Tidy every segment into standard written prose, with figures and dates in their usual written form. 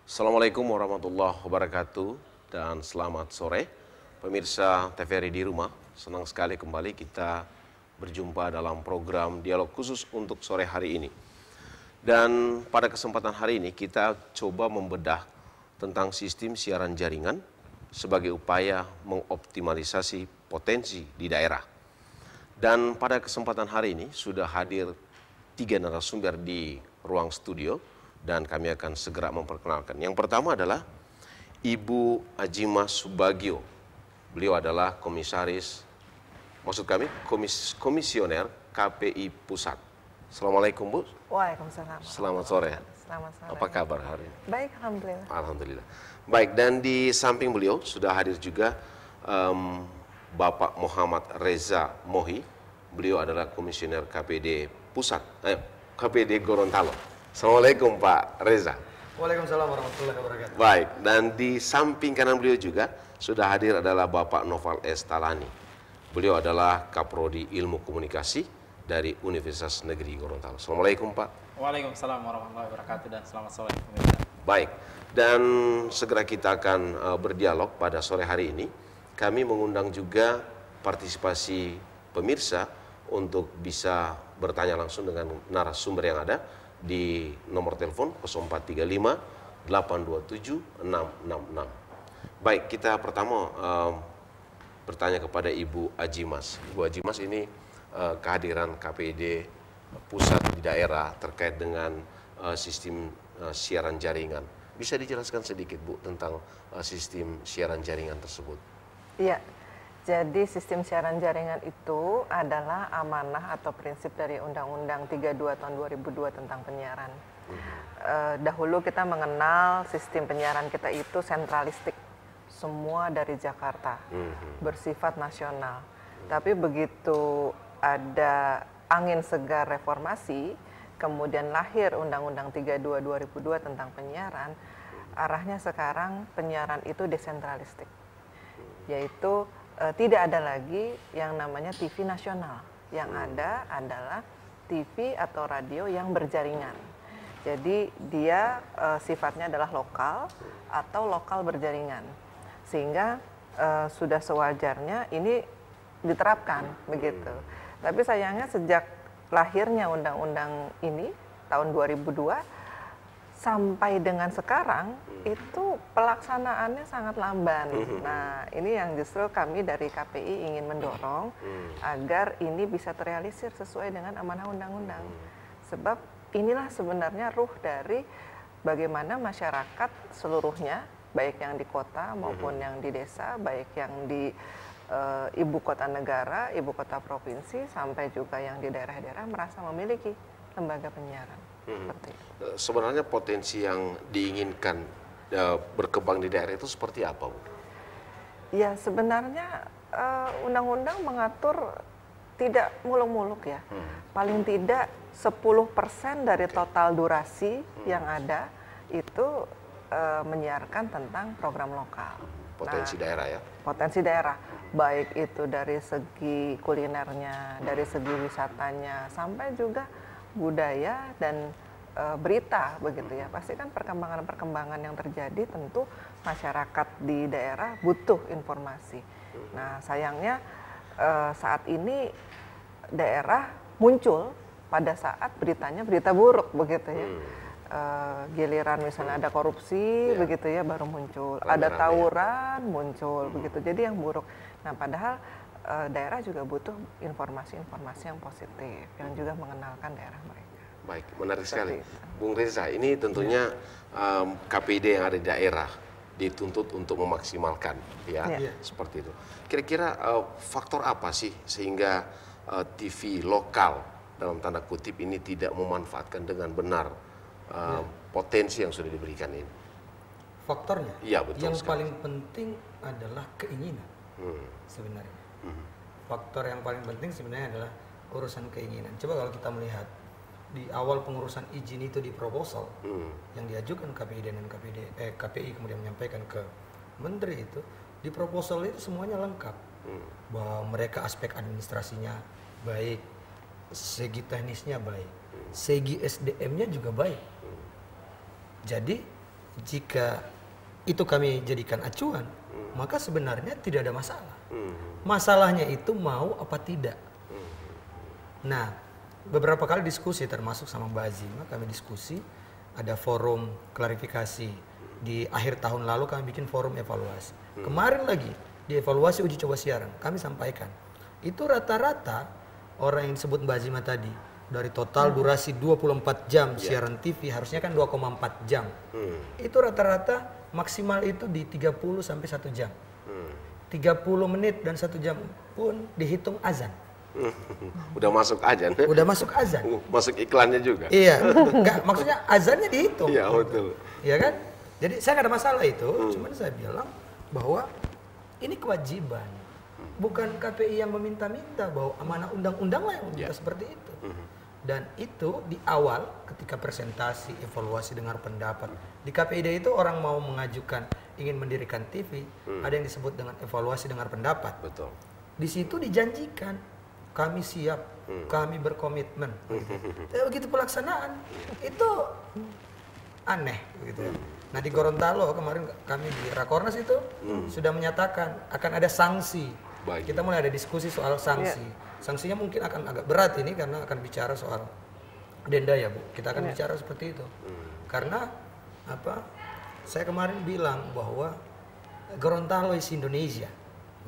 Assalamualaikum warahmatullahi wabarakatuh dan selamat sore pemirsa TVRI di rumah. Senang sekali kembali kita berjumpa dalam program dialog khusus untuk sore hari ini. Dan pada kesempatan hari ini kita coba membedah tentang sistem siaran jaringan sebagai upaya mengoptimalisasi potensi di daerah. Dan pada kesempatan hari ini sudah hadir 3 narasumber di ruang studio dan kami akan segera memperkenalkan. Yang pertama adalah Ibu Ajimas Subagio. Beliau adalah komisioner KPI Pusat. Assalamualaikum Bu. Waalaikumsalam. Selamat sore. Selamat sore. Apa kabar hari ini? Baik, alhamdulillah. Alhamdulillah. Baik, dan di samping beliau sudah hadir juga Bapak Muhammad Reza Mohi. Beliau adalah komisioner KPD Pusat, KPD Gorontalo. Assalamualaikum Pak Reza. Waalaikumsalam warahmatullahi wabarakatuh. Baik, dan di samping kanan beliau juga sudah hadir adalah Bapak Noval S. Talani. Beliau adalah Kaprodi Ilmu Komunikasi dari Universitas Negeri Gorontalo. Assalamualaikum Pak. Waalaikumsalam warahmatullahi wabarakatuh dan selamat sore. Baik, dan segera kita akan berdialog pada sore hari ini. Kami mengundang juga partisipasi pemirsa untuk bisa bertanya langsung dengan narasumber yang ada di nomor telepon 0435 827 666. Baik, kita pertama bertanya kepada Ibu Ajimas. Ibu Ajimas, ini kehadiran KPD pusat di daerah terkait dengan sistem siaran jaringan. Bisa dijelaskan sedikit Bu tentang sistem siaran jaringan tersebut? Iya. Jadi sistem siaran jaringan itu adalah amanah atau prinsip dari Undang-Undang 32 tahun 2002 tentang penyiaran. Dahulu kita mengenal sistem penyiaran kita itu sentralistik, semua dari Jakarta, bersifat nasional. Tapi begitu ada angin segar reformasi, kemudian lahir Undang-Undang 32 2002 tentang penyiaran, arahnya sekarang penyiaran itu desentralistik, yaitu tidak ada lagi yang namanya TV nasional. Yang ada adalah TV atau radio yang berjaringan. Jadi dia sifatnya adalah lokal atau lokal berjaringan. Sehingga sudah sewajarnya ini diterapkan begitu. Tapi sayangnya sejak lahirnya undang-undang ini tahun 2002 sampai dengan sekarang itu pelaksanaannya sangat lamban. Nah, ini yang justru kami dari KPI ingin mendorong agar ini bisa terrealisir sesuai dengan amanah undang-undang. Sebab inilah sebenarnya ruh dari bagaimana masyarakat seluruhnya, baik yang di kota maupun yang di desa, baik yang di ibu kota negara, ibu kota provinsi, sampai juga yang di daerah-daerah merasa memiliki lembaga penyiaran. Seperti itu. Sebenarnya potensi yang diinginkan berkembang di daerah itu seperti apa, Bu? Ya, sebenarnya undang-undang mengatur tidak muluk-muluk ya. Paling tidak 10% dari total durasi yang ada itu menyiarkan tentang program lokal. Potensi daerah ya? Potensi daerah, baik itu dari segi kulinernya, dari segi wisatanya, sampai juga budaya dan berita begitu ya. Pasti kan perkembangan-perkembangan yang terjadi tentu masyarakat di daerah butuh informasi. Nah, sayangnya saat ini daerah muncul pada saat beritanya berita buruk begitu ya. Giliran misalnya ada korupsi begitu ya baru muncul, ada tawuran muncul begitu. Jadi yang buruk. Nah, padahal daerah juga butuh informasi-informasi yang positif yang juga mengenalkan daerah mereka. Baik, menarik sekali. Bung Reza, ini tentunya KPD yang ada di daerah dituntut untuk memaksimalkan, ya, seperti itu. Kira-kira faktor apa sih sehingga TV lokal dalam tanda kutip ini tidak memanfaatkan dengan benar potensi yang sudah diberikan ini? Faktornya, Iya, betul yang sekali. paling penting adalah keinginan sebenarnya. Faktor yang paling penting sebenarnya adalah urusan keinginan. Coba kalau kita melihat di awal pengurusan izin itu di proposal yang diajukan KPI dan KPI kemudian menyampaikan ke menteri itu, di proposal itu semuanya lengkap, bahwa mereka aspek administrasinya baik, segi teknisnya baik, segi SDM-nya juga baik. Jadi jika itu kami jadikan acuan, maka sebenarnya tidak ada masalah. Masalahnya itu mau apa tidak. Nah, beberapa kali diskusi termasuk sama Mbak Azima, kami diskusi, ada forum klarifikasi. Di akhir tahun lalu kami bikin forum evaluasi. Kemarin lagi di evaluasi uji coba siaran, kami sampaikan. Itu rata-rata orang yang disebut Mbak Azima tadi, dari total durasi 24 jam siaran TV, harusnya kan 2,4 jam. Itu rata-rata maksimal itu di 30 sampai 1 jam. 30 menit dan 1 jam pun dihitung azan. Udah masuk azan. Udah masuk azan. Masuk iklannya juga. Iya, enggak, maksudnya azannya dihitung. Iya, betul. Iya kan? Jadi saya nggak ada masalah itu, cuman saya bilang bahwa ini kewajiban. Bukan KPI yang meminta-minta, bahwa amanah undang-undang lah yang meminta seperti itu. Dan itu di awal ketika presentasi, evaluasi, dengar pendapat. Di KPID itu orang mau mengajukan ingin mendirikan TV, ada yang disebut dengan evaluasi dengar pendapat. Betul. Di situ dijanjikan kami siap, kami berkomitmen. Tapi begitu pelaksanaan itu aneh gitu. Nah di Gorontalo kemarin kami di Rakornas itu sudah menyatakan akan ada sanksi. Baik. Kita mulai ada diskusi soal sanksi. Sanksinya mungkin akan agak berat ini karena akan bicara soal denda ya Bu. Kita akan bicara seperti itu. Karena apa? Saya kemarin bilang bahwa Gorontalo is Indonesia.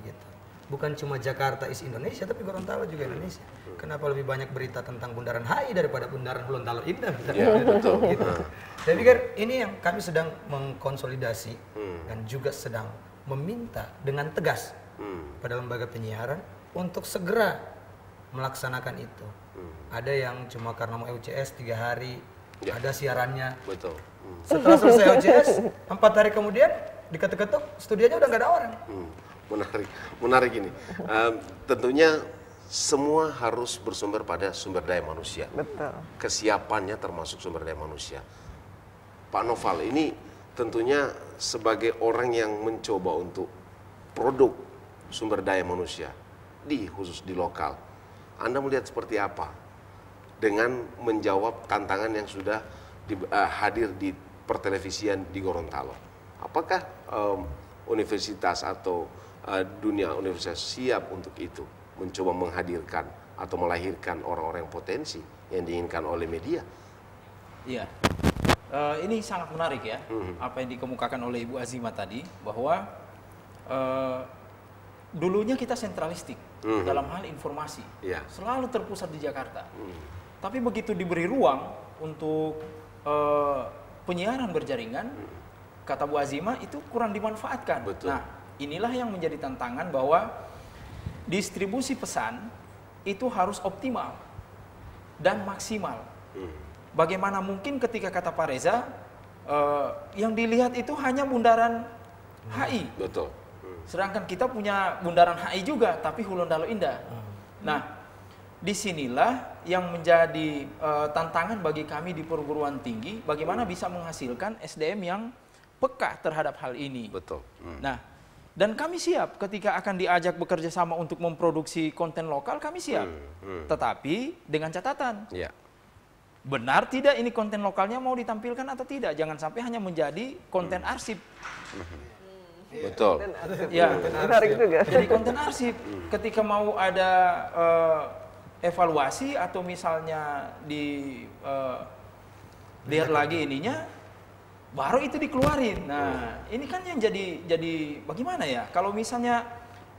Gitu. Bukan cuma Jakarta is Indonesia, tapi Gorontalo juga Indonesia. Kenapa lebih banyak berita tentang Bundaran HI daripada Bundaran Gorontalo Indah? Ya, betul. Gitu. Saya pikir ini yang kami sedang mengkonsolidasi dan juga sedang meminta dengan tegas pada lembaga penyiaran untuk segera melaksanakan itu. Ada yang cuma karena mau UCS 3 hari, ada siarannya. Betul. Setelah selesai UCS, 4 hari kemudian diketuk-ketuk, studionya udah nggak ada orang. Menarik ini. Tentunya semua harus bersumber pada sumber daya manusia. Betul. Kesiapannya termasuk sumber daya manusia. Pak Noval, ini tentunya sebagai orang yang mencoba untuk produk sumber daya manusia, khusus di lokal, Anda melihat seperti apa dengan menjawab tantangan yang sudah hadir di pertelevisian di Gorontalo? Apakah universitas atau dunia universitas siap untuk itu, mencoba menghadirkan atau melahirkan orang-orang yang potensi yang diinginkan oleh media? Iya, ini sangat menarik ya, apa yang dikemukakan oleh Ibu Azima tadi, bahwa dulunya kita sentralistik dalam hal informasi, selalu terpusat di Jakarta. Tapi begitu diberi ruang untuk penyiaran berjaringan, kata Bu Azima itu kurang dimanfaatkan. Betul. Nah, inilah yang menjadi tantangan bahwa distribusi pesan itu harus optimal dan maksimal. Bagaimana mungkin ketika kata Pak Reza, yang dilihat itu hanya bundaran HI. Betul. Sedangkan kita punya bundaran HI juga, tapi Hulondalo Indah. Nah, disinilah yang menjadi tantangan bagi kami di perguruan tinggi, bagaimana bisa menghasilkan SDM yang peka terhadap hal ini. Betul. Nah, dan kami siap ketika akan diajak bekerja sama untuk memproduksi konten lokal, kami siap. Tetapi dengan catatan, benar tidak ini konten lokalnya mau ditampilkan atau tidak? Jangan sampai hanya menjadi konten arsip. Betul. Ya, Menarik juga. jadi konten arsip. Ketika mau ada evaluasi atau misalnya lihat lagi ininya, baru itu dikeluarin. Nah, ini kan yang jadi bagaimana ya? Kalau misalnya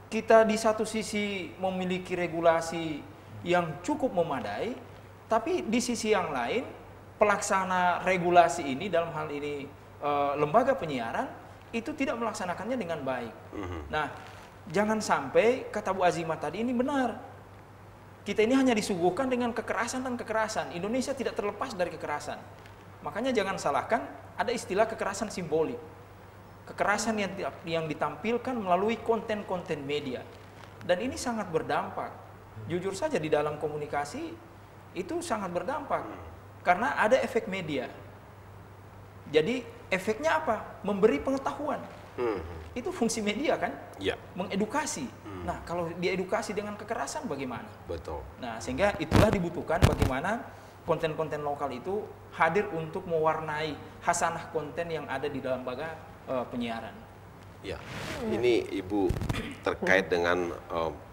kita di satu sisi memiliki regulasi yang cukup memadai, tapi di sisi yang lain pelaksana regulasi ini dalam hal ini lembaga penyiaran itu tidak melaksanakannya dengan baik. Nah, jangan sampai kata Bu Azima tadi ini benar. Kita ini hanya disuguhkan dengan kekerasan dan kekerasan. Indonesia tidak terlepas dari kekerasan. Makanya jangan salahkan, ada istilah kekerasan simbolik. Kekerasan yang ditampilkan melalui konten-konten media. Dan ini sangat berdampak. Jujur saja di dalam komunikasi itu sangat berdampak. Karena ada efek media. Jadi efeknya apa? Memberi pengetahuan. Itu fungsi media kan? Ya. Mengedukasi. Nah, kalau diedukasi dengan kekerasan bagaimana? Betul. Nah, sehingga itulah dibutuhkan bagaimana konten-konten lokal itu hadir untuk mewarnai hasanah konten yang ada di dalam lembaga penyiaran. Ya, ini Ibu terkait dengan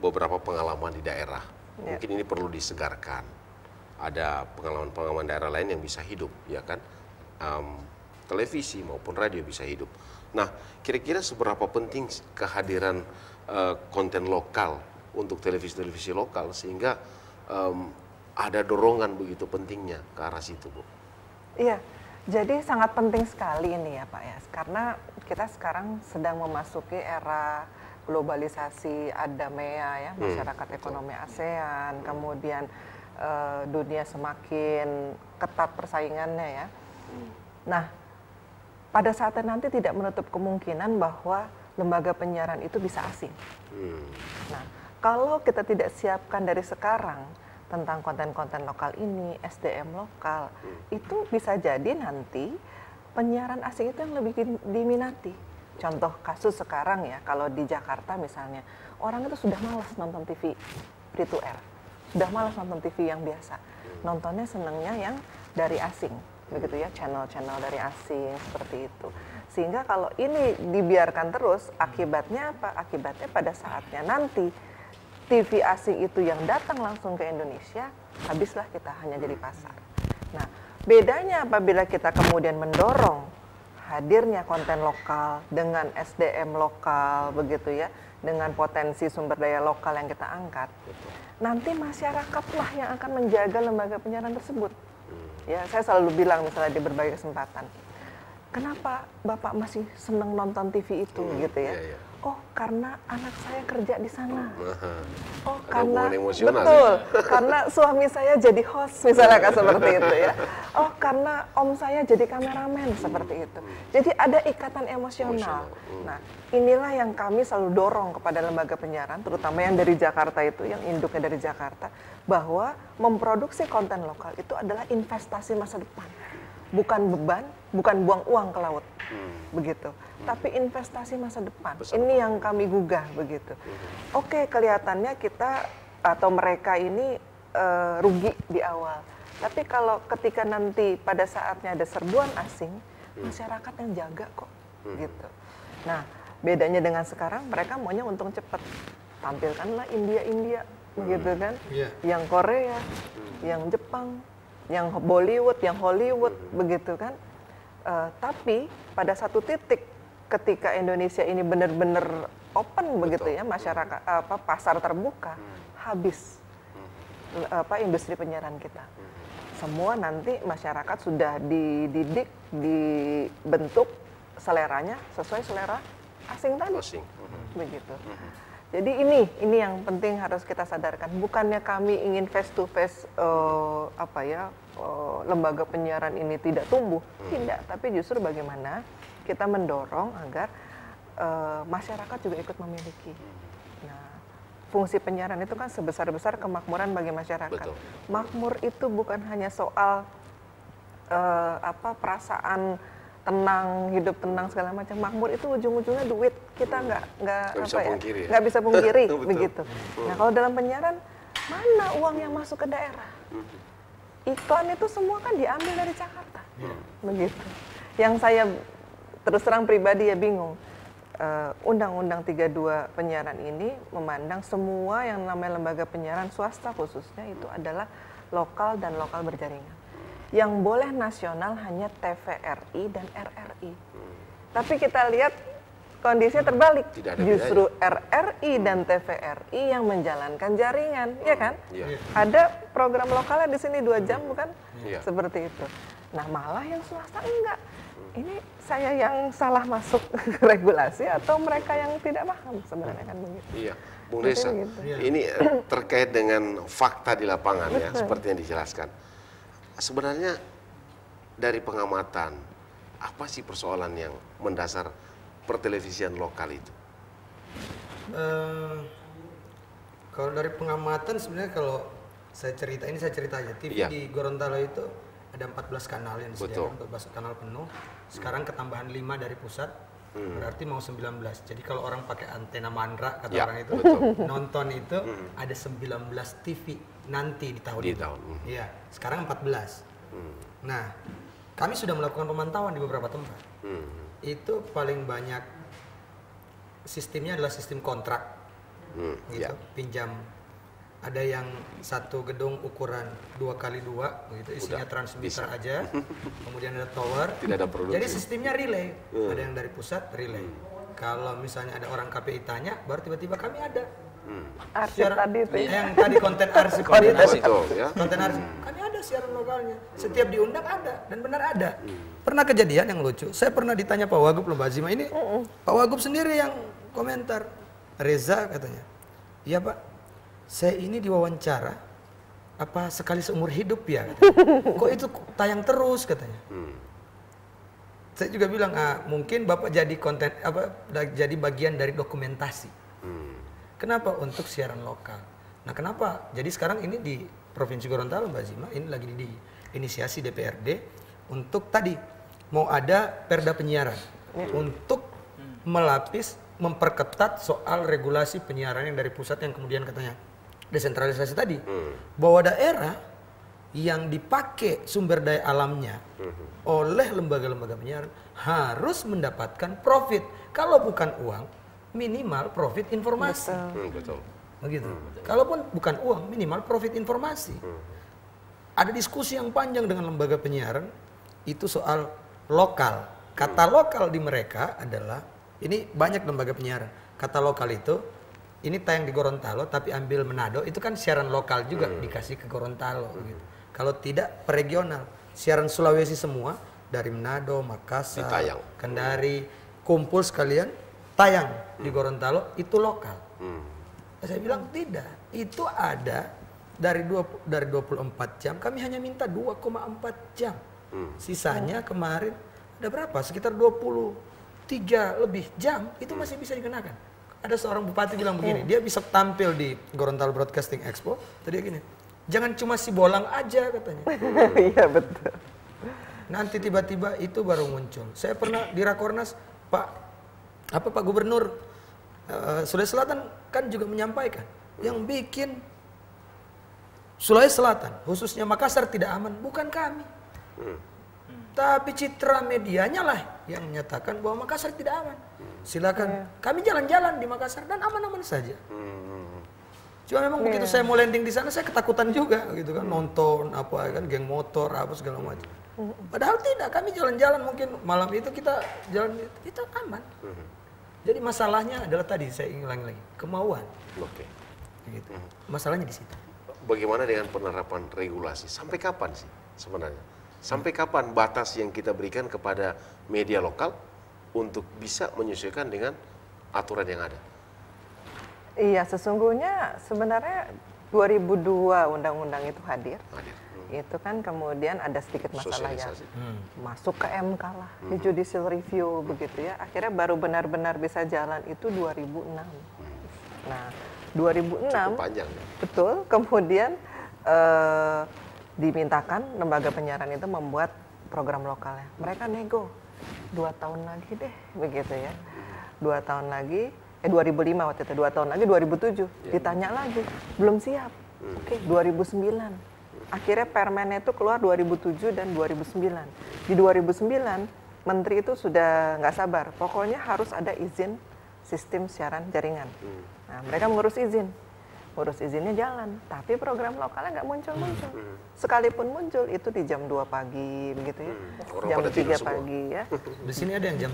beberapa pengalaman di daerah. Mungkin ini perlu disegarkan. Ada pengalaman-pengalaman daerah lain yang bisa hidup, ya kan? Televisi maupun radio bisa hidup. Nah, kira-kira seberapa penting kehadiran konten lokal untuk televisi-televisi lokal sehingga ada dorongan begitu pentingnya ke arah situ, Bu? Iya. Jadi sangat penting sekali ini ya Pak ya, karena kita sekarang sedang memasuki era globalisasi, ada MEA ya, masyarakat ekonomi ASEAN, kemudian dunia semakin ketat persaingannya ya. Nah, pada saatnya nanti tidak menutup kemungkinan bahwa lembaga penyiaran itu bisa asing. Nah, kalau kita tidak siapkan dari sekarang tentang konten-konten lokal ini, SDM lokal, itu bisa jadi nanti penyiaran asing itu yang lebih diminati. Contoh kasus sekarang ya, kalau di Jakarta misalnya, orang itu sudah malas nonton TV free to air, sudah malas nonton TV yang biasa, nontonnya senangnya yang dari asing, begitu ya, channel-channel dari asing seperti itu. Sehingga kalau ini dibiarkan terus, akibatnya apa? Akibatnya pada saatnya nanti TV asing itu yang datang langsung ke Indonesia, habislah kita hanya jadi pasar. Nah, bedanya apabila kita kemudian mendorong hadirnya konten lokal dengan SDM lokal, begitu ya, dengan potensi sumber daya lokal yang kita angkat, nanti masyarakatlah yang akan menjaga lembaga penyiaran tersebut. Ya, saya selalu bilang misalnya di berbagai kesempatan, kenapa Bapak masih senang nonton TV itu, gitu ya? Oh, karena anak saya kerja di sana. Oh, karena betul, karena suami saya jadi host misalnya kan seperti itu ya. Oh, karena om saya jadi kameramen seperti itu. Jadi ada ikatan emosional. Nah, inilah yang kami selalu dorong kepada lembaga penyiaran, terutama yang dari Jakarta itu, yang induknya dari Jakarta, bahwa memproduksi konten lokal itu adalah investasi masa depan. Bukan beban, bukan buang uang ke laut, begitu. Tapi investasi masa depan. Ini yang kami gugah, begitu. Oke, kelihatannya kita atau mereka ini rugi di awal. Tapi kalau ketika nanti pada saatnya ada serbuan asing, masyarakat yang jaga kok, gitu. Nah, bedanya dengan sekarang, mereka maunya untung cepat. Tampilkanlah India, begitu kan? Yang Korea, yang Jepang, yang Bollywood, yang Hollywood, begitu kan. Tapi pada satu titik ketika Indonesia ini benar-benar open, begitu ya, masyarakat pasar terbuka, habis industri penyiaran kita. Semua nanti masyarakat sudah dididik, dibentuk seleranya sesuai selera asing tadi, begitu. Jadi ini yang penting harus kita sadarkan. Bukannya kami ingin face to face lembaga penyiaran ini tidak tumbuh, tidak. Tapi justru bagaimana kita mendorong agar masyarakat juga ikut memiliki. Nah, fungsi penyiaran itu kan sebesar-besar kemakmuran bagi masyarakat. Betul. Makmur itu bukan hanya soal perasaan tenang, hidup tenang segala macam. Makmur itu ujung-ujungnya duit. Kita nggak bisa pungkiri begitu. Nah, kalau dalam penyiaran, mana uang yang masuk ke daerah? Iklan itu semua kan diambil dari Jakarta, begitu. Yang saya terus terang pribadi ya bingung. Undang-Undang 32 penyiaran ini memandang semua yang namanya lembaga penyiaran swasta khususnya itu adalah lokal dan lokal berjaringan. Yang boleh nasional hanya TVRI dan RRI. Tapi kita lihat kondisinya terbalik. Justru RRI dan TVRI yang menjalankan jaringan, ya kan? Ada program lokalnya di sini 2 jam, bukan? Seperti itu. Nah, malah yang swasta enggak. Ini saya yang salah masuk regulasi atau mereka yang tidak paham sebenarnya kan begitu. Iya, Bung Reza, ini terkait dengan fakta di lapangan ya, seperti yang dijelaskan. Sebenarnya dari pengamatan, apa sih persoalan yang mendasar pertelevisian lokal itu? Kalau dari pengamatan sebenarnya kalau saya cerita aja. TV di Gorontalo itu ada 14 kanal yang disediakan, 14 kanal penuh. Sekarang ketambahan 5 dari pusat. Berarti mau 19. Jadi kalau orang pakai antena mandra kata Ya, orang itu betul. nonton itu ada 19 TV nanti di tahun Di ini. tahun. Iya, sekarang 14. Nah, kami sudah melakukan pemantauan di beberapa tempat. Itu paling banyak sistemnya adalah sistem kontrak. Gitu, Ya. pinjam. Ada yang satu gedung ukuran 2x2 begitu, isinya Udah, transmitter bisa. aja. Kemudian ada tower. Tidak ada produksi. Jadi sistemnya relay. Ada yang dari pusat relay. Kalau misalnya ada orang KPI tanya, baru tiba-tiba kami ada. Arsip tadi itu ya. Yang tadi konten arsip tadi itu. Betul, ya. Konten arsip. Kami ada siaran lokalnya. Setiap diundang ada dan benar ada. Pernah kejadian yang lucu. Saya pernah ditanya Pak Wagub loh Mbak Azima ini. Pak Wagub sendiri yang komentar. Reza katanya. Iya Pak. Saya ini diwawancara apa sekali seumur hidup ya? Kok itu tayang terus katanya? Saya juga bilang mungkin Bapak jadi konten jadi bagian dari dokumentasi. Kenapa? Untuk siaran lokal. Nah kenapa? Jadi sekarang ini di Provinsi Gorontalo Mbak Zima ini lagi di inisiasi DPRD untuk tadi mau ada perda penyiaran untuk melapis memperketat soal regulasi penyiaran yang dari pusat yang kemudian katanya desentralisasi tadi, bahwa daerah yang dipakai sumber daya alamnya oleh lembaga-lembaga penyiaran harus mendapatkan profit. Kalau bukan uang, minimal profit informasi. Betul. Begitu. Kalaupun bukan uang, minimal profit informasi. Ada diskusi yang panjang dengan lembaga penyiaran itu soal lokal. Kata lokal di mereka adalah ini banyak lembaga penyiaran. Kata lokal itu ini tayang di Gorontalo tapi ambil Manado, itu kan siaran lokal juga dikasih ke Gorontalo gitu. Kalau tidak per regional, siaran Sulawesi semua dari Manado, Makassar, Ditayang. Kendari, kumpul sekalian tayang di Gorontalo itu lokal. Saya bilang tidak, itu ada dari 24 jam, kami hanya minta 2,4 jam. Sisanya kemarin ada berapa? Sekitar 23 lebih jam itu masih bisa dikenakan. Ada seorang bupati bilang begini, dia bisa tampil di Gorontalo Broadcasting Expo, tadi gini, jangan cuma si bolang aja katanya. Iya betul. Nanti tiba-tiba itu baru muncul. Saya pernah di Rakornas, Pak Gubernur Sulawesi Selatan kan juga menyampaikan, yang bikin Sulawesi Selatan, khususnya Makassar tidak aman, bukan kami. Tapi citra medianya lah yang menyatakan bahwa Makassar tidak aman. Silakan, kami jalan-jalan di Makassar dan aman-aman saja. Cuma memang begitu saya mau landing di sana, saya ketakutan juga, gitu kan, nonton apa kan, geng motor apa segala macam. Padahal tidak, kami jalan-jalan mungkin malam itu kita jalan itu aman. Jadi masalahnya adalah tadi saya ingin ulangi lagi, kemauan. Oke. Gitu. Masalahnya di situ. Bagaimana dengan penerapan regulasi? Sampai kapan sih sebenarnya? Sampai kapan batas yang kita berikan kepada media lokal untuk bisa menyesuaikan dengan aturan yang ada? Iya, sesungguhnya sebenarnya 2002 undang-undang itu hadir. Itu kan kemudian ada sedikit masalah yang masuk ke MK lah, di judicial review begitu ya. Akhirnya baru benar-benar bisa jalan itu 2006. Nah, 2006 Cukup panjang ya? betul, kemudian dimintakan lembaga penyiaran itu membuat program lokalnya. Mereka nego 2 tahun lagi deh, begitu ya. 2 tahun lagi, 2005 waktu itu, 2 tahun lagi 2007, ditanya lagi, belum siap. Oke, 2009. Akhirnya permennya itu keluar 2007 dan 2009. Di 2009, menteri itu sudah nggak sabar, pokoknya harus ada izin sistem siaran jaringan. Nah, mereka mengurus izin. Urus izinnya jalan, tapi program lokalnya nggak muncul-muncul. Sekalipun muncul itu di jam 2 pagi begitu ya, Orang jam pada 3 tidur semua. pagi ya, Di sini ada yang jam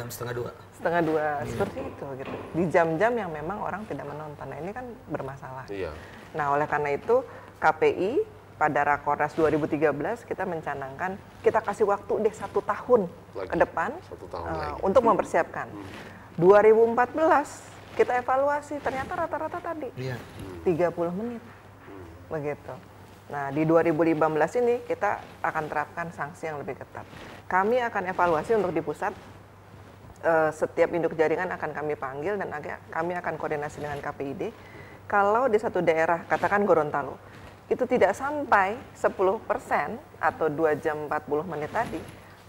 setengah 2. setengah 2 seperti itu gitu. Di jam-jam yang memang orang tidak menonton. Nah ini kan bermasalah. Iya. Nah oleh karena itu KPI pada Rakornas 2013 kita mencanangkan kita kasih waktu deh 1 tahun Lagi. ke depan 1 tahun lagi. untuk mempersiapkan. 2014 kita evaluasi, ternyata rata-rata tadi 30 menit, begitu. Nah di 2015 ini kita akan terapkan sanksi yang lebih ketat. Kami akan evaluasi untuk di pusat, setiap induk jaringan akan kami panggil dan kami akan koordinasi dengan KPID. Kalau di satu daerah, katakan Gorontalo, itu tidak sampai 10% atau 2 jam 40 menit tadi,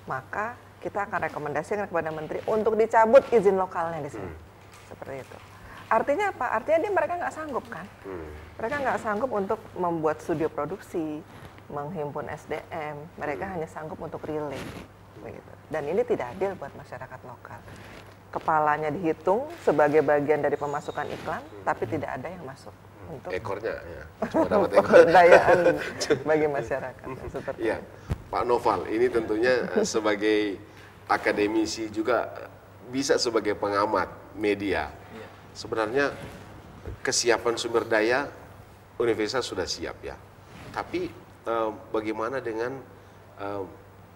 maka kita akan rekomendasikan kepada menteri untuk dicabut izin lokalnya di sini. Seperti itu. Artinya apa? Artinya mereka nggak sanggup kan? Mereka nggak sanggup untuk membuat studio produksi, menghimpun SDM. Mereka hanya sanggup untuk relay. Begitu. Dan ini tidak adil buat masyarakat lokal. Kepalanya dihitung sebagai bagian dari pemasukan iklan, tapi tidak ada yang masuk untuk ekornya ya. Cuma dapat ekor. pemberdayaan bagi masyarakat. Seperti Iya. itu. Pak Noval, ini tentunya sebagai akademisi juga bisa sebagai pengamat media. Sebenarnya kesiapan sumber daya universitas sudah siap ya. Tapi bagaimana dengan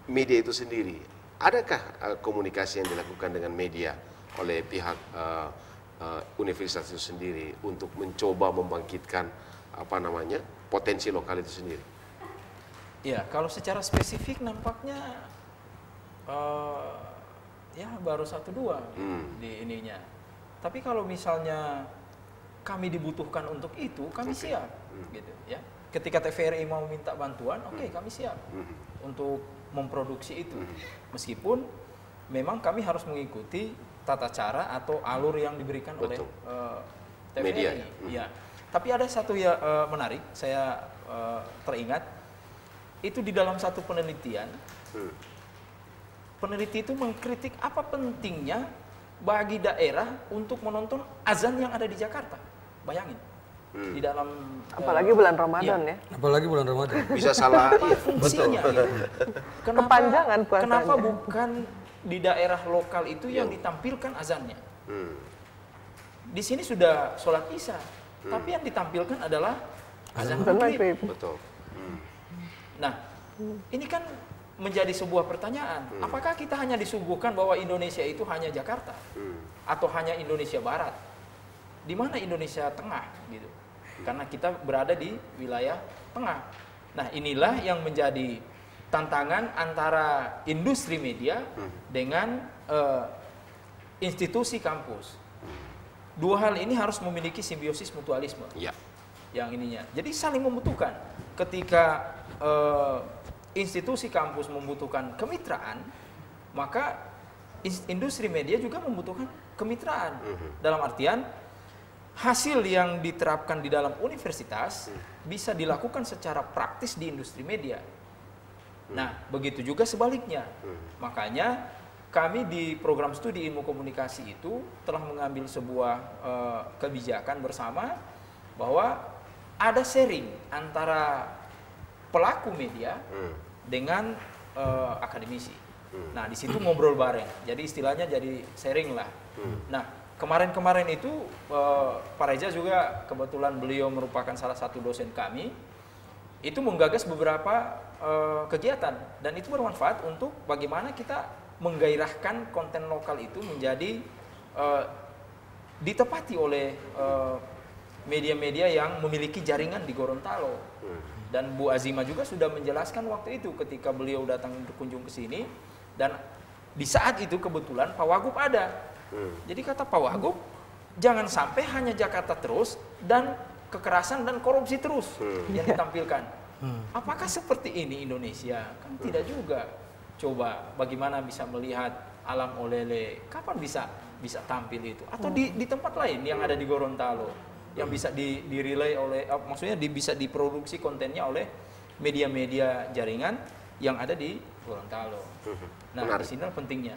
media itu sendiri? Adakah komunikasi yang dilakukan dengan media oleh pihak universitas itu sendiri untuk mencoba membangkitkan potensi lokal itu sendiri? Ya, kalau secara spesifik nampaknya ya baru 1-2 di ininya. Tapi kalau misalnya kami dibutuhkan untuk itu, kami siap, gitu ya. Ketika TVRI mau minta bantuan, oke, kami siap untuk memproduksi itu. Meskipun memang kami harus mengikuti tata cara atau alur yang diberikan oleh TVRI. Media. Ya. Tapi ada satu ya menarik, saya teringat itu di dalam satu penelitian. Peneliti itu mengkritik apa pentingnya bagi daerah untuk menonton azan yang ada di Jakarta. Bayangin. Di dalam Apalagi bulan Ramadan ya. Apalagi bulan Ramadan. Bisa salah. apa fungsinya gitu. Kepanjangan puasanya. Kenapa bukan di daerah lokal itu yang ditampilkan azannya? Di sini sudah sholat isya, tapi yang ditampilkan adalah azan maghrib. Betul. Nah, ini kan menjadi sebuah pertanyaan. Apakah kita hanya disuguhkan bahwa Indonesia itu hanya Jakarta atau hanya Indonesia Barat? Di mana Indonesia Tengah gitu? Karena kita berada di wilayah tengah. Nah, inilah yang menjadi tantangan antara industri media dengan institusi kampus. Dua hal ini harus memiliki simbiosis mutualisme. Ya. Yang ininya. Jadi saling membutuhkan. Ketika institusi kampus membutuhkan kemitraan, maka industri media juga membutuhkan kemitraan. Dalam artian hasil yang diterapkan di dalam universitas bisa dilakukan secara praktis di industri media. Nah, begitu juga sebaliknya. Makanya kami di program studi ilmu komunikasi itu telah mengambil sebuah kebijakan bersama bahwa ada sharing antara pelaku media dengan akademisi. Nah, di situ ngobrol bareng. Jadi istilahnya jadi sharing lah. Nah, kemarin-kemarin itu Pak Reza juga kebetulan beliau merupakan salah satu dosen kami. Itu menggagas beberapa kegiatan dan itu bermanfaat untuk bagaimana kita menggairahkan konten lokal itu menjadi ditepati oleh media-media yang memiliki jaringan di Gorontalo. Dan Bu Azima juga sudah menjelaskan waktu itu ketika beliau datang berkunjung ke sini dan di saat itu kebetulan Pak Wagub ada. Jadi kata Pak Wagub, jangan sampai hanya Jakarta terus dan kekerasan dan korupsi terus yang ditampilkan. Apakah seperti ini Indonesia? Kan tidak juga. Coba bagaimana bisa melihat alam olele, kapan bisa tampil itu? Atau di tempat lain yang ada di Gorontalo, yang bisa direlay oleh, maksudnya bisa diproduksi kontennya oleh media-media jaringan yang ada di Gorontalo. Nah, di sini pentingnya.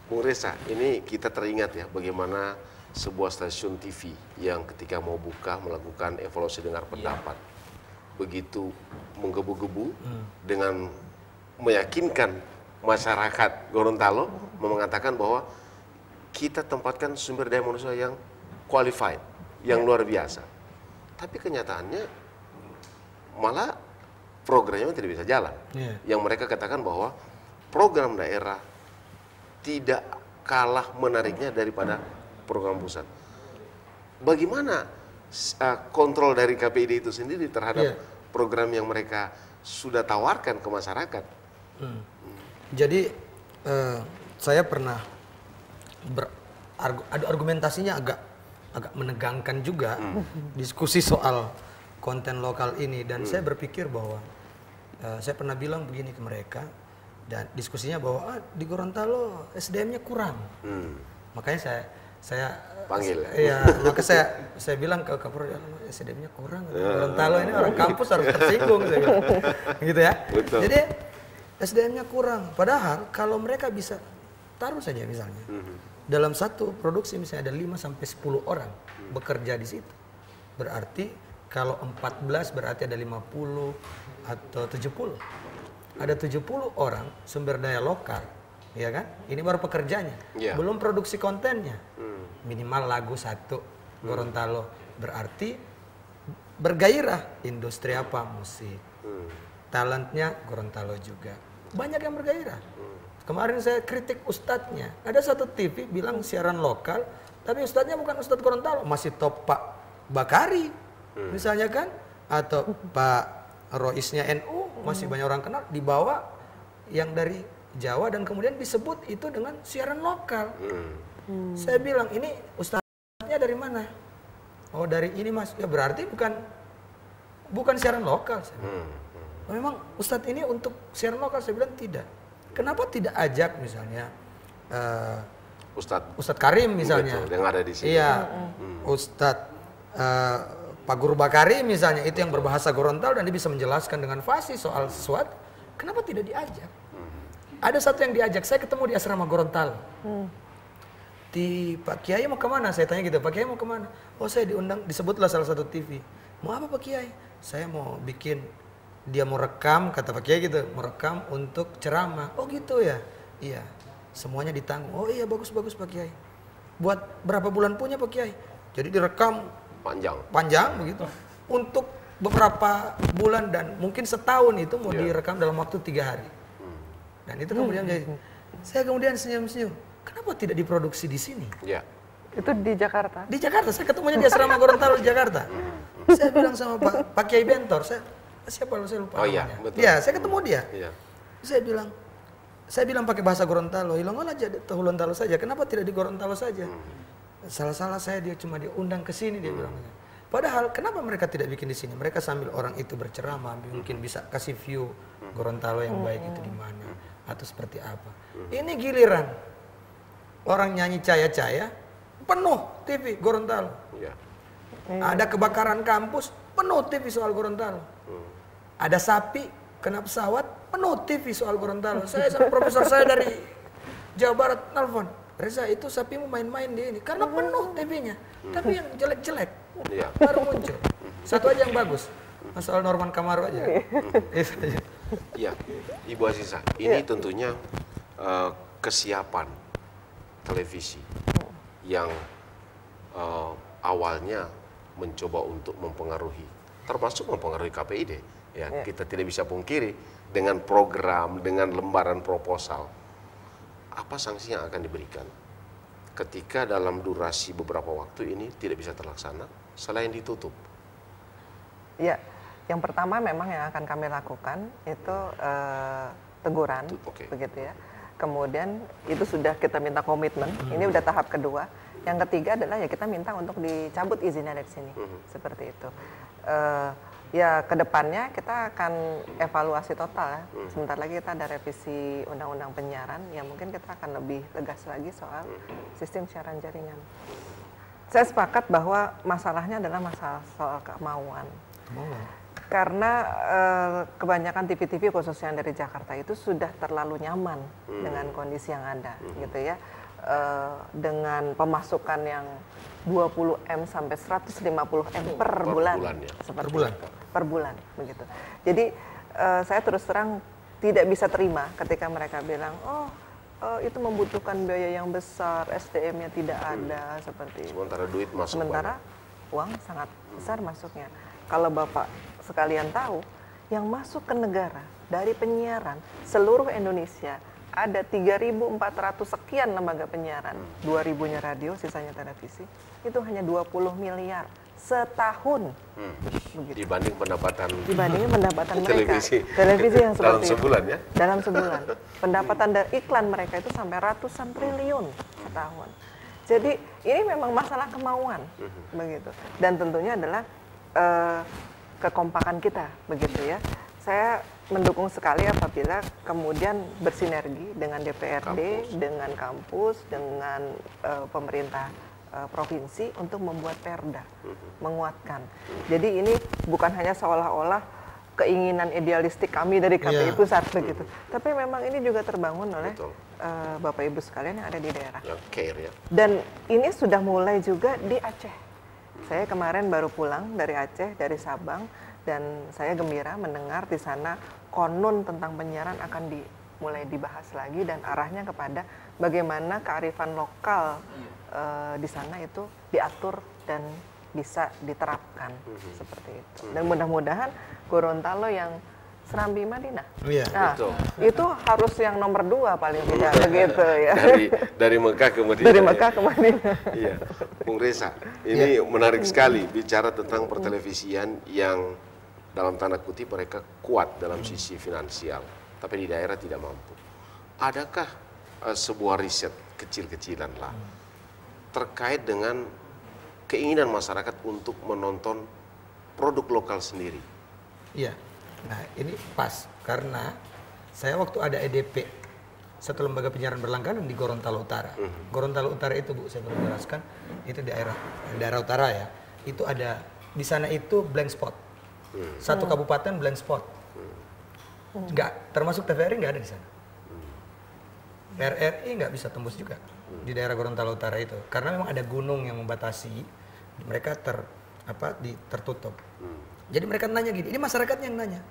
Bung Reza, ini kita teringat ya bagaimana sebuah stasiun TV yang ketika mau buka melakukan evaluasi dengar pendapat. Begitu menggebu-gebu dengan meyakinkan masyarakat Gorontalo mengatakan bahwa kita tempatkan sumber daya manusia yang qualified, yang luar biasa. Tapi kenyataannya malah programnya tidak bisa jalan. Yang mereka katakan bahwa program daerah tidak kalah menariknya daripada program pusat. Bagaimana kontrol dari KPID itu sendiri terhadap program yang mereka sudah tawarkan ke masyarakat? Jadi saya pernah ada argumentasinya agak menegangkan juga diskusi soal konten lokal ini dan saya berpikir bahwa saya pernah bilang begini ke mereka, Dan diskusinya bahwa di Gorontalo SDM-nya kurang. Makanya saya panggil. Ya, maka saya bilang ke Kapolri, SDM-nya kurang. Gorontalo ini orang kampus harus tersinggung gitu ya. Betul. Jadi SDM-nya kurang. Padahal kalau mereka bisa taruh saja misalnya dalam satu produksi misalnya ada 5 sampai 10 orang bekerja di situ. Berarti kalau 14 berarti ada 50 atau 70. Ada 70 orang sumber daya lokal, ya kan? Ini baru pekerjanya, belum produksi kontennya. Minimal lagu satu Gorontalo, berarti bergairah. Industri apa? Musik. Talentnya Gorontalo juga. Banyak yang bergairah. Kemarin saya kritik ustadznya. Ada satu TV bilang siaran lokal, tapi ustadznya bukan ustadz Gorontalo, masih top Pak Bakari, misalnya kan, atau Pak Roisnya NU, masih banyak orang kenal, dibawa yang dari Jawa dan kemudian disebut itu dengan siaran lokal. Saya bilang, ini ustadznya dari mana? Oh, dari ini Mas. Ya berarti bukan siaran lokal. Memang ustadz ini untuk siaran lokal. Saya bilang tidak. Kenapa tidak ajak misalnya Ustadz Karim misalnya? Betul, yang ada di sini. Iya, Ustadz Pak Guru Bakari misalnya, itu yang berbahasa Gorontalo dan dia bisa menjelaskan dengan fasih soal sesuatu. Kenapa tidak diajak? Ada satu yang diajak, saya ketemu di asrama Gorontalo. Di Pak Kiai mau kemana? Saya tanya gitu, Pak Kiai mau kemana? Oh, saya diundang, disebutlah salah satu TV. Mau apa Pak Kiai? Saya mau bikin, dia mau rekam, kata Pak Kiai gitu, mau rekam untuk ceramah. Oh gitu ya? Iya, semuanya ditanggung. Oh iya, bagus-bagus Pak Kiai. Buat berapa bulan punya Pak Kiai? Jadi direkam panjang begitu untuk beberapa bulan dan mungkin setahun itu mau direkam dalam waktu 3 hari. Dan itu kemudian saya kemudian senyum-senyum. Kenapa tidak diproduksi di sini? Itu di Jakarta. Di Jakarta, saya ketemunya di asrama Gorontalo di Jakarta. Saya bilang sama Pak Kiai Bentor, siapa lo, saya lupa namanya. Ya, saya ketemu dia. Saya bilang pakai bahasa Gorontalo, ilongon aja Gorontalo saja. Kenapa tidak di Gorontalo saja? Salah-salah saya, dia cuma diundang ke sini, dia bilang. Padahal kenapa mereka tidak bikin di sini? Mereka sambil orang itu berceramah, mungkin bisa kasih view Gorontalo yang baik itu di mana atau seperti apa. Ini giliran orang nyanyi caya-caya, penuh TV Gorontalo. Ada kebakaran kampus, penuh TV soal Gorontalo. Ada sapi kena pesawat, penuh TV soal Gorontalo. Saya sama profesor saya dari Jawa Barat telepon, Reza, itu sapimu main-main di ini karena penuh TV-nya. Tapi yang jelek-jelek baru muncul. Satu aja yang bagus, soal Norman Kamaru aja. Iya, Ibu Aziza, ini tentunya kesiapan televisi yang awalnya mencoba untuk mempengaruhi, termasuk mempengaruhi KPID. Ya, kita tidak bisa pungkiri dengan program, dengan lembaran proposal. Apa sanksi yang akan diberikan ketika dalam durasi beberapa waktu ini tidak bisa terlaksana selain ditutup? Ya, yang pertama memang yang akan kami lakukan itu teguran, begitu ya. Kemudian itu sudah kita minta komitmen, ini udah tahap kedua. Yang ketiga adalah ya kita minta untuk dicabut izinnya dari sini, seperti itu. Ya kedepannya kita akan evaluasi total ya. Sebentar lagi kita ada revisi undang-undang penyiaran, ya mungkin kita akan lebih tegas lagi soal sistem siaran jaringan. Saya sepakat bahwa masalahnya adalah masalah soal kemauan. Karena kebanyakan TV-TV khususnya yang dari Jakarta itu sudah terlalu nyaman dengan kondisi yang ada, gitu ya. Dengan pemasukan yang 20M sampai 150M per bulan, per bulan begitu. Jadi saya terus terang tidak bisa terima ketika mereka bilang, itu membutuhkan biaya yang besar, SDM-nya tidak ada, seperti itu. Sementara duit masuk. Sementara uang sangat besar masuknya. Kalau Bapak sekalian tahu, yang masuk ke negara dari penyiaran seluruh Indonesia ada 3.400 sekian lembaga penyiaran, 2.000-nya radio, sisanya televisi, itu hanya 20 miliar setahun. Dibanding pendapatan mereka televisi yang seperti dalam sebulan ya? Dalam sebulan. Pendapatan dari iklan mereka itu sampai ratusan triliun setahun. Jadi ini memang masalah kemauan, begitu. Dan tentunya adalah kekompakan kita, begitu ya. saya mendukung sekali apabila kemudian bersinergi dengan DPRD, dengan kampus, dengan pemerintah provinsi untuk membuat perda, menguatkan. Jadi ini bukan hanya seolah-olah keinginan idealistik kami dari KPI pusat begitu, tapi memang ini juga terbangun oleh Bapak Ibu sekalian yang ada di daerah. Yang care ya. Dan ini sudah mulai juga di Aceh. Saya kemarin baru pulang dari Aceh, dari Sabang, dan saya gembira mendengar di sana konon tentang penyiaran akan mulai dibahas lagi dan arahnya kepada bagaimana kearifan lokal di sana itu diatur dan bisa diterapkan seperti itu. Dan mudah-mudahan Gorontalo yang Serambi Madinah. Nah, itu harus yang nomor 2 paling tidak begitu ya. Dari Mekah ke Madinah. Dari Mekah ke Madinah. Iya, Bung Reza, ini menarik sekali bicara tentang pertelevisian yang dalam tanda kutip mereka kuat dalam sisi finansial, tapi di daerah tidak mampu. Adakah sebuah riset kecil-kecilan lah terkait dengan keinginan masyarakat untuk menonton produk lokal sendiri? Iya. Nah, ini pas karena saya waktu ada EDP, satu lembaga penyiaran berlangganan di Gorontalo Utara. Gorontalo Utara itu, Bu, saya perlu jelaskan, itu daerah utara ya. Itu ada di sana itu blank spot. Satu kabupaten blank spot. Enggak, termasuk TVRI enggak ada di sana. RRI nggak bisa tembus juga di daerah Gorontalo Utara itu, karena memang ada gunung yang membatasi, mereka tertutup. Jadi mereka nanya gini, ini masyarakatnya yang nanya,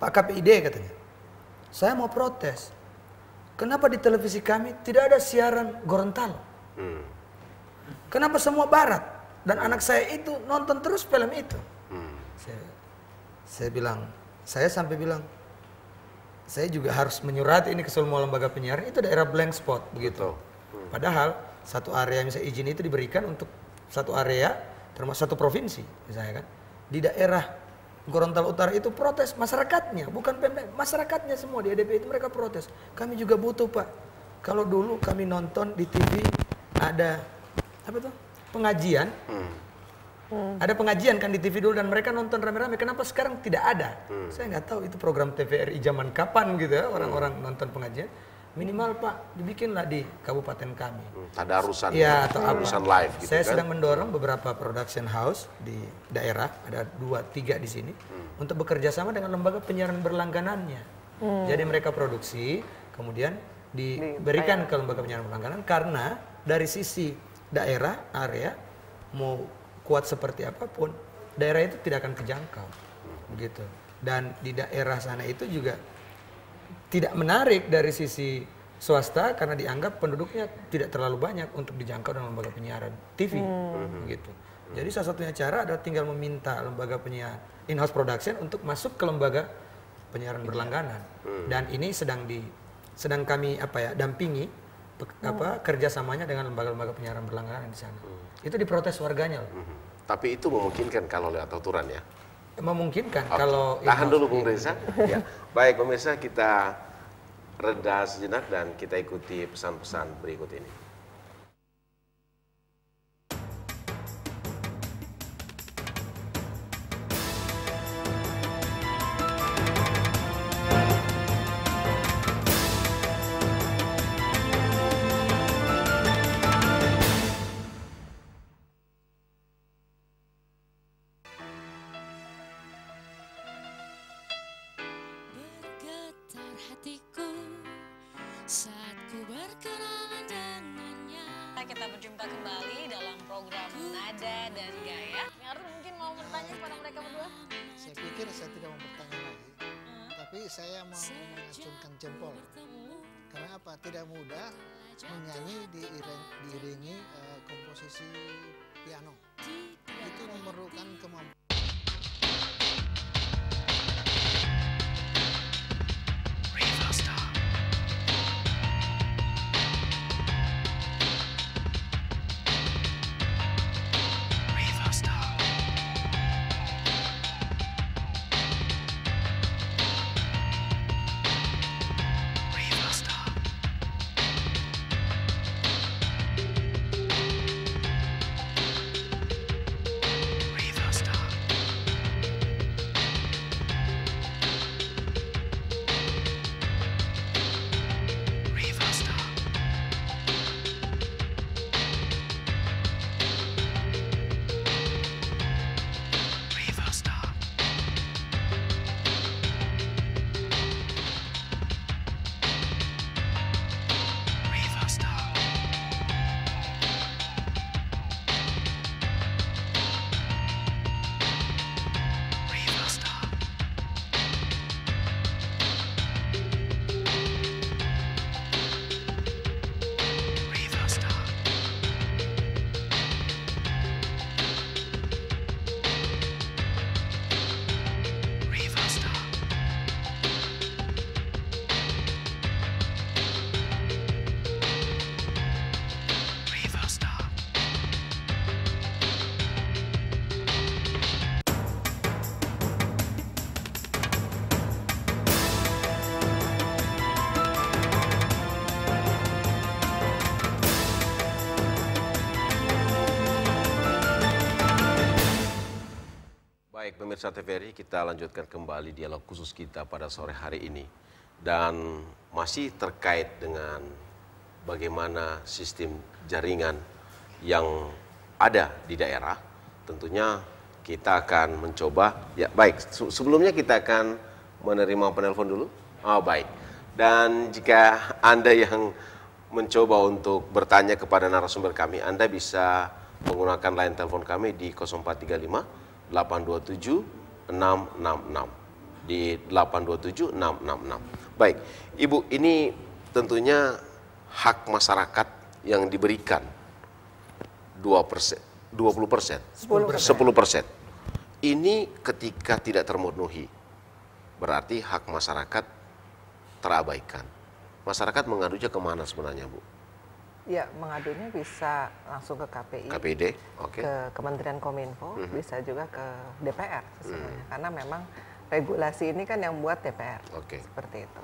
Pak KPID katanya, saya mau protes, kenapa di televisi kami tidak ada siaran Gorontalo? Kenapa semua Barat? Dan anak saya itu nonton terus film itu. Saya sampai bilang, saya juga harus menyurati ini ke semua lembaga penyiaran, itu daerah blank spot begitu. Padahal satu area misalnya izin itu diberikan untuk satu area termasuk satu provinsi misalnya kan. Di daerah Gorontalo Utara itu protes masyarakatnya, bukan masyarakatnya semua di EDP itu mereka protes. Kami juga butuh, Pak. Kalau dulu kami nonton di TV ada pengajian. Ada pengajian kan di TV dulu dan mereka nonton rame-rame. Kenapa sekarang tidak ada? Saya nggak tahu itu program TVRI zaman kapan gitu ya, orang-orang nonton pengajian. Minimal Pak, dibikinlah di kabupaten kami. Tadarusan, ya, atau tadarusan live gitu. Saya kan? sedang mendorong beberapa production house di daerah, ada 2-3 di sini, untuk bekerja sama dengan lembaga penyiaran berlangganannya. Jadi mereka produksi, kemudian diberikan ke lembaga penyiaran berlangganan, karena dari sisi daerah, area, mau kuat seperti apapun, daerah itu tidak akan kejangkau, begitu. Dan di daerah sana itu juga tidak menarik dari sisi swasta karena dianggap penduduknya tidak terlalu banyak untuk dijangkau dengan lembaga penyiaran TV, begitu. Jadi salah satunya cara adalah tinggal meminta lembaga penyiaran in-house production untuk masuk ke lembaga penyiaran berlangganan. Dan ini sedang kami dampingi kerjasamanya dengan lembaga-lembaga penyiaran berlangganan di sana. Itu diprotes warganya loh. Tapi itu memungkinkan kalau lewat aturan ya? Memungkinkan kalau... Tahan dulu Bung Reza. Ya. Baik pemirsa, kita reda sejenak dan kita ikuti pesan-pesan berikut ini. Kita berjumpa kembali dalam program Nada dan Gaya. Ngaruh mungkin mau bertanya kepada mereka berdua? Saya pikir saya tidak mau bertanya lagi, tapi saya mau mengacungkan jempol. Karena apa? Tidak mudah menyanyi diiringi komposisi piano. Itu memerlukan kemampuan. Star. Baik, pemirsa TVRI, kita lanjutkan kembali dialog khusus kita pada sore hari ini. Dan masih terkait dengan bagaimana sistem jaringan yang ada di daerah. Tentunya kita akan mencoba, ya baik, sebelumnya kita akan menerima penelpon dulu. Oh baik, dan jika Anda yang mencoba untuk bertanya kepada narasumber kami, Anda bisa menggunakan line telepon kami di 0435 827 666 di 827 666. Baik, Ibu, ini tentunya hak masyarakat yang diberikan 2%, 20%, 10%. Ini ketika tidak termenuhi, berarti hak masyarakat terabaikan. Masyarakat mengadunya kemana sebenarnya, Bu? Ya, mengadunya bisa langsung ke KPI, KPD, oke. ke Kementerian Kominfo, bisa juga ke DPR sesungguhnya. Karena memang regulasi ini kan yang buat DPR, seperti itu.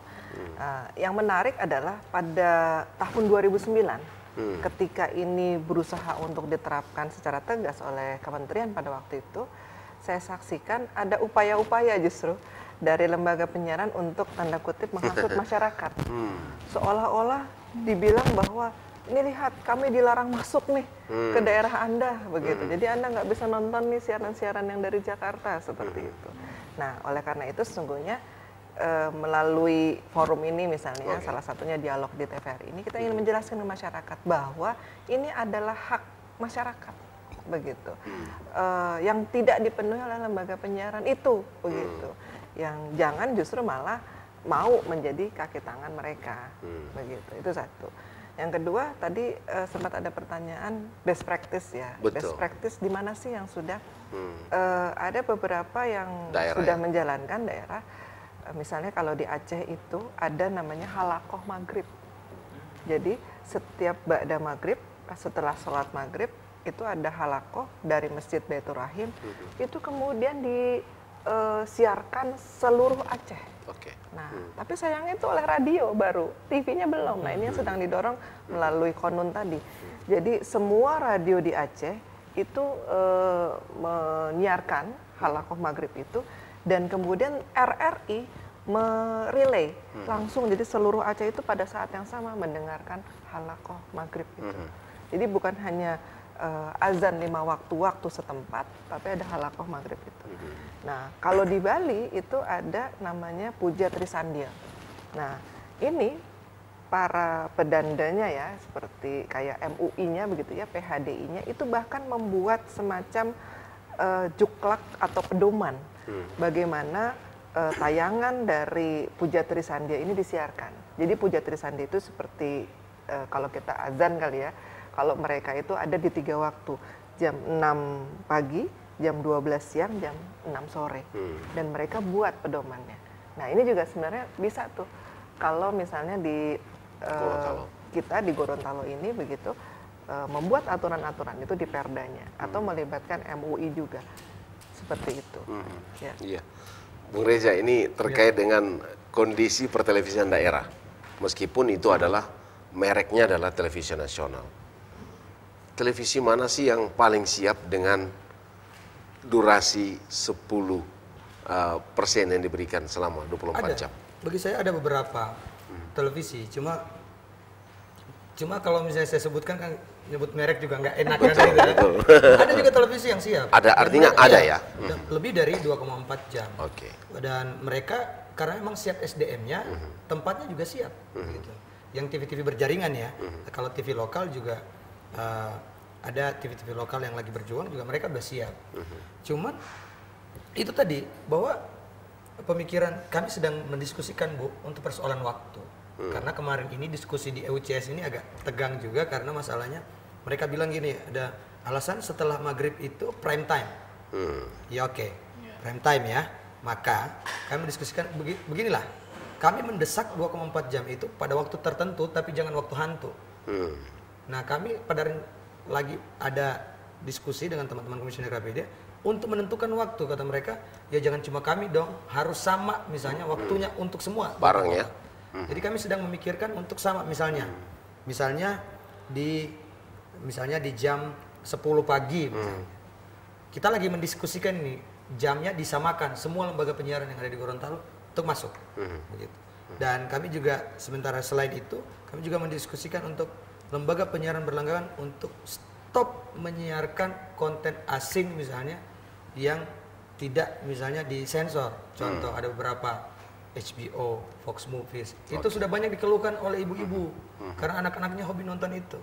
Yang menarik adalah pada tahun 2009, ketika ini berusaha untuk diterapkan secara tegas oleh kementerian pada waktu itu, saya saksikan ada upaya-upaya justru dari lembaga penyiaran untuk tanda kutip menghasut masyarakat. Seolah-olah dibilang bahwa ini lihat kami dilarang masuk nih ke daerah Anda begitu. Jadi Anda nggak bisa nonton nih siaran-siaran yang dari Jakarta seperti itu. Nah, oleh karena itu sesungguhnya melalui forum ini misalnya salah satunya dialog di TVRI ini kita ingin menjelaskan ke masyarakat bahwa ini adalah hak masyarakat begitu. Yang tidak dipenuhi oleh lembaga penyiaran itu begitu. Yang jangan justru malah mau menjadi kaki tangan mereka begitu. Itu satu. Yang kedua tadi sempat ada pertanyaan best practice ya. Betul. Best practice di mana sih yang sudah ada beberapa yang daerah sudah ya? menjalankan daerah. Misalnya kalau di Aceh itu ada namanya halakoh maghrib. Jadi setiap ba'da maghrib setelah sholat maghrib itu ada halakoh dari Masjid Baitur Rahim. Itu kemudian disiarkan seluruh Aceh. Nah, tapi sayangnya itu oleh radio baru, TV-nya belum. Nah, ini yang sedang didorong melalui konun tadi. Jadi semua radio di Aceh itu menyiarkan halakoh maghrib itu, dan kemudian RRI merelay langsung. Jadi seluruh Aceh itu pada saat yang sama mendengarkan halakoh maghrib itu. Jadi bukan hanya azan 5 waktu setempat, tapi ada halakoh maghrib itu. Nah, kalau di Bali itu ada namanya Puja Trisandia. Nah, ini para pedandanya ya, seperti kayak MUI-nya begitu ya, PHDI-nya itu bahkan membuat semacam juklak atau pedoman bagaimana tayangan dari Puja Trisandia ini disiarkan. Jadi Puja Trisandia itu seperti kalau kita azan kali ya, kalau mereka itu ada di 3 waktu, jam 6 pagi, jam 12 siang, jam 6 sore. Dan mereka buat pedomannya. Nah, ini juga sebenarnya bisa tuh kalau misalnya di kita di Gorontalo ini begitu membuat aturan-aturan itu di perdanya atau melibatkan MUI juga. Seperti itu. Ya. Iya. Bung Reza, ini terkait dengan kondisi pertelevisian daerah. Meskipun itu adalah mereknya adalah televisi nasional. Televisi mana sih yang paling siap dengan durasi 10% yang diberikan selama 24 jam? Bagi saya ada beberapa televisi, cuma kalau misalnya saya sebutkan kan nyebut merek juga nggak enak kan gitu ya. Ada juga televisi yang siap. Ada, artinya ada ya? Lebih dari 2,4 jam. Oke. Dan mereka karena memang siap SDM-nya, tempatnya juga siap. Gitu. Yang TV-TV berjaringan ya. Kalau TV lokal juga ada TV-TV lokal yang lagi berjuang juga mereka udah siap. Cuman itu tadi bahwa pemikiran kami sedang mendiskusikan Bu untuk persoalan waktu. Karena kemarin ini diskusi di EUCS ini agak tegang juga karena masalahnya mereka bilang gini, ada alasan setelah maghrib itu prime time. Ya oke, prime time ya. Maka kami mendiskusikan beginilah. Kami mendesak 2,4 jam itu pada waktu tertentu tapi jangan waktu hantu. Nah, kami pada lagi ada diskusi dengan teman-teman komisioner KPD untuk menentukan waktu, kata mereka ya jangan cuma kami dong, harus sama misalnya waktunya untuk semua bareng ya. Jadi kami sedang memikirkan untuk sama misalnya di jam 10 pagi misalnya. Kita lagi mendiskusikan ini jamnya disamakan semua lembaga penyiaran yang ada di Gorontalo untuk masuk. Begitu. Dan kami juga sementara selain itu, kami juga mendiskusikan untuk lembaga penyiaran berlangganan untuk stop menyiarkan konten asing misalnya yang tidak misalnya disensor. Contoh ada beberapa HBO, Fox Movies. Itu sudah banyak dikeluhkan oleh ibu-ibu karena anak-anaknya hobi nonton itu.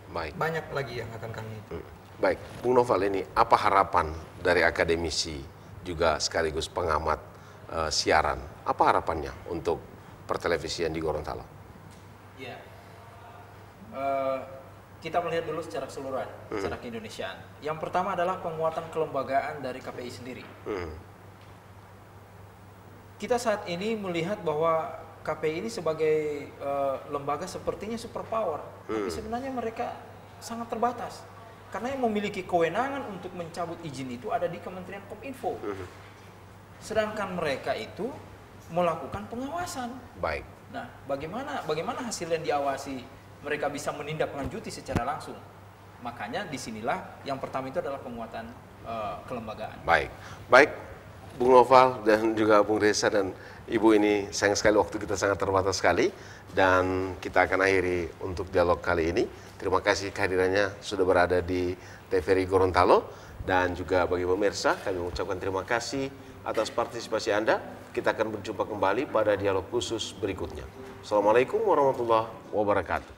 Baik. Banyak lagi yang akan kami itu. Baik, Bung Noval, ini apa harapan dari akademisi juga sekaligus pengamat siaran? Apa harapannya untuk pertelevisian di Gorontalo? Ya, kita melihat dulu secara keseluruhan, secara keindonesiaan. Yang pertama adalah penguatan kelembagaan dari KPI sendiri. Kita saat ini melihat bahwa KPI ini sebagai lembaga sepertinya superpower, tapi sebenarnya mereka sangat terbatas. Karena yang memiliki kewenangan untuk mencabut izin itu ada di Kementerian Kominfo. Sedangkan mereka itu melakukan pengawasan. Baik. Nah, bagaimana hasil yang diawasi mereka bisa menindaklanjuti secara langsung? Makanya disinilah yang pertama itu adalah penguatan kelembagaan. Baik, Bung Noval dan juga Bung Reza dan Ibu, ini sayang sekali waktu kita sangat terbatas sekali dan kita akan akhiri untuk dialog kali ini. Terima kasih kehadirannya sudah berada di TVRI Gorontalo dan juga bagi pemirsa kami mengucapkan terima kasih atas partisipasi Anda. Kita akan berjumpa kembali pada dialog khusus berikutnya. Assalamualaikum warahmatullahi wabarakatuh.